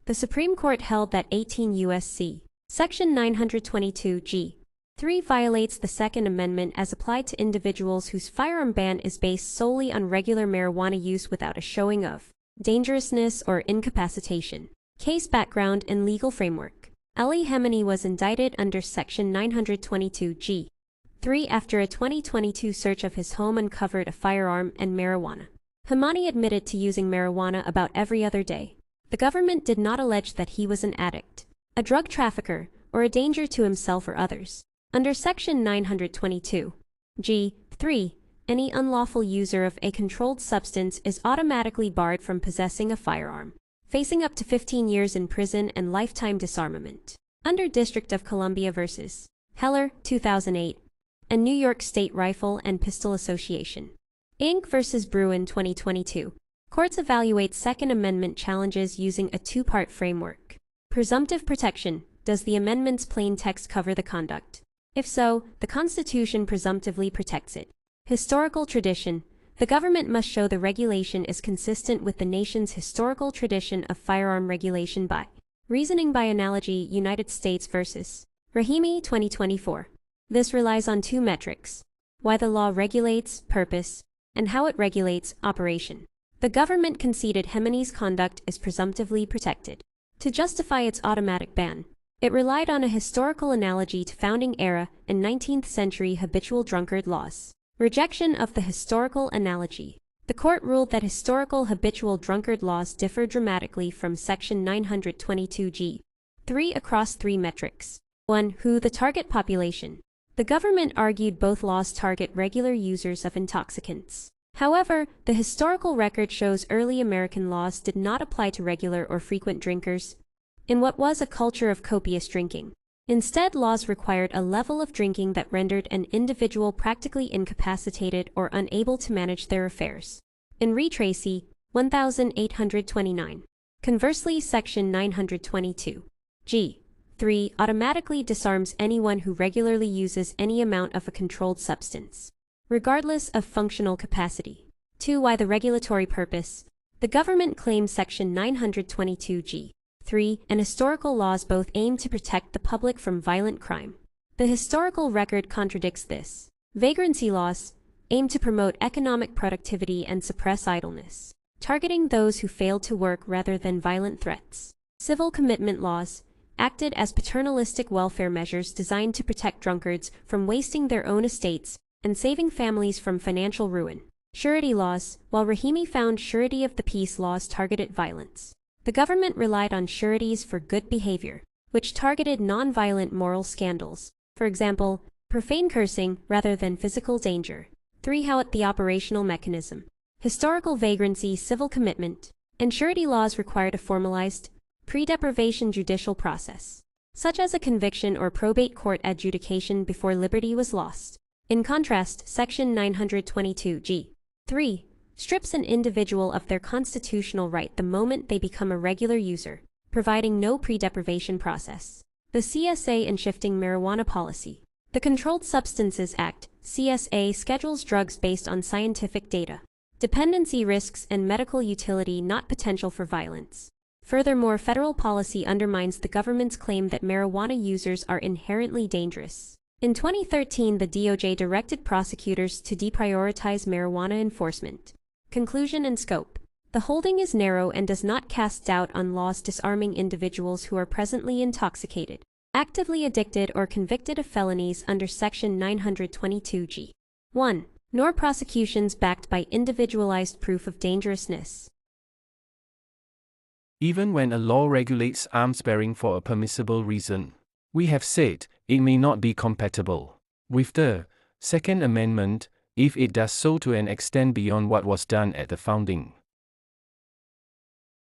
The Supreme Court held that 18 U.S.C. Section 922(g)(3) violates the Second Amendment as applied to individuals whose firearm ban is based solely on regular marijuana use without a showing of dangerousness or incapacitation. Case background and legal framework. Ali Khamenei was indicted under Section 922(g)(3) after a 2022 search of his home uncovered a firearm and marijuana. Khamenei admitted to using marijuana about every other day. The government did not allege that he was an addict, a drug trafficker, or a danger to himself or others. Under Section 922(g)(3), any unlawful user of a controlled substance is automatically barred from possessing a firearm, facing up to 15 years in prison and lifetime disarmament. Under District of Columbia v. Heller, 2008, and New York State Rifle and Pistol Association, Inc. v. Bruin, 2022, courts evaluate Second Amendment challenges using a two-part framework. Presumptive protection. Does the amendment's plain text cover the conduct? If so, the Constitution presumptively protects it. Historical tradition. The government must show the regulation is consistent with the nation's historical tradition of firearm regulation by reasoning by analogy. United States v. Rahimi, 2024. This relies on two metrics: why the law regulates, purpose, and how it regulates, operation. The government conceded Khamenei's conduct is presumptively protected. To justify its automatic ban, it relied on a historical analogy to founding-era and 19th-century habitual drunkard laws. Rejection of the historical analogy. The court ruled that historical habitual drunkard laws differ dramatically from Section 922(g)(3) across three metrics. 1. Who the target population. The government argued both laws target regular users of intoxicants. However, the historical record shows early American laws did not apply to regular or frequent drinkers in what was a culture of copious drinking. Instead, laws required a level of drinking that rendered an individual practically incapacitated or unable to manage their affairs. In Retracy, 1829. Conversely, Section 922(g)(3) automatically disarms anyone who regularly uses any amount of a controlled substance, regardless of functional capacity. 2. Why the regulatory purpose. The government claims Section 922(g)(3) and historical laws both aim to protect the public from violent crime. The historical record contradicts this. Vagrancy laws aim to promote economic productivity and suppress idleness, targeting those who failed to work rather than violent threats. Civil commitment laws acted as paternalistic welfare measures designed to protect drunkards from wasting their own estates and saving families from financial ruin. Surety laws. While Rahimi found surety of the peace laws targeted violence, the government relied on sureties for good behavior, which targeted nonviolent moral scandals, for example, profane cursing rather than physical danger. 3. How the operational mechanism. Historical vagrancy, civil commitment, and surety laws required a formalized, pre-deprivation judicial process, such as a conviction or probate court adjudication before liberty was lost. In contrast, Section 922(g)(3) strips an individual of their constitutional right the moment they become a regular user, providing no pre-deprivation process. The CSA and shifting marijuana policy. The Controlled Substances Act, CSA, schedules drugs based on scientific data, dependency risks, and medical utility, not potential for violence. Furthermore, federal policy undermines the government's claim that marijuana users are inherently dangerous. In 2013, the DOJ directed prosecutors to deprioritize marijuana enforcement. Conclusion and scope. The holding is narrow and does not cast doubt on laws disarming individuals who are presently intoxicated, actively addicted, or convicted of felonies under Section 922(g). 1. Nor prosecutions backed by individualized proof of dangerousness. Even when a law regulates arms bearing for a permissible reason, we have said it may not be compatible with the Second Amendment if it does so to an extent beyond what was done at the founding.